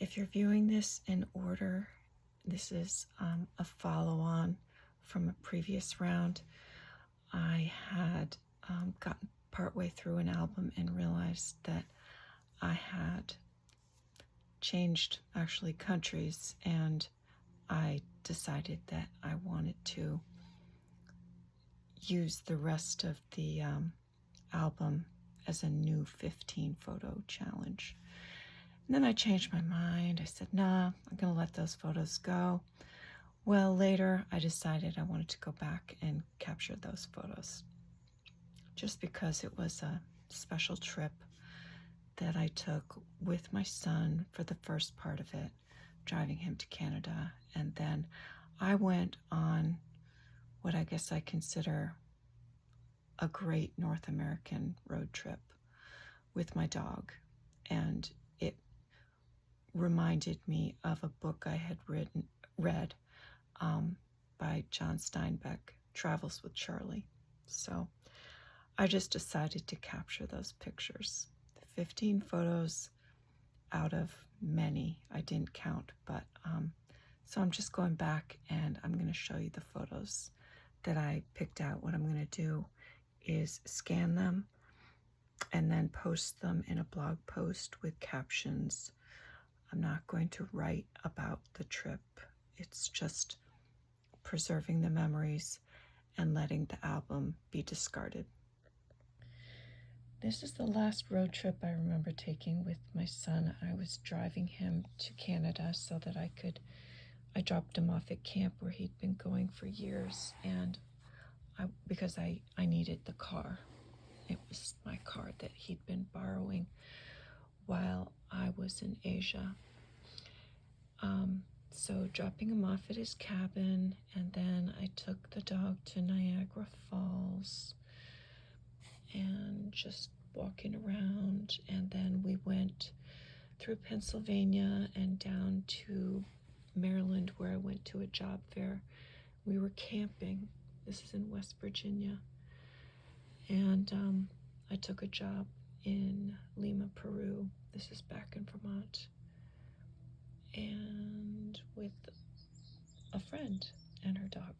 If you're viewing this in order, this is a follow-on from a previous round. I had gotten partway through an album and realized that I had changed actually countries, and I decided that I wanted to use the rest of the album as a new 15 photo challenge. And then I changed my mind. I said, nah, I'm going to let those photos go. Well, later I decided I wanted to go back and capture those photos just because it was a special trip that I took with my son for the first part of it, driving him to Canada. And then I went on what I guess I consider a great North American road trip with my dog. And it reminded me of a book I had read by John Steinbeck, Travels with Charlie. So I just decided to capture those pictures. 15 photos out of many. I didn't count, but so I'm just going back and I'm going to show you the photos that I picked out. What I'm going to do is scan them and then post them in a blog post with captions. I'm not going to write about the trip. It's just preserving the memories and letting the album be discarded. This is the last road trip I remember taking with my son. I was driving him to Canada so that I dropped him off at camp where he'd been going for years, and because I needed the car. It was my car that he'd been borrowing while I was in Asia. So dropping him off at his cabin, and then I took the dog to Niagara Falls and just walking around, and then we went through Pennsylvania and down to Maryland where I went to a job fair. We were camping. This is in West Virginia. And I took a job in Lima, Peru. This is back in Vermont. And with a friend and her dog.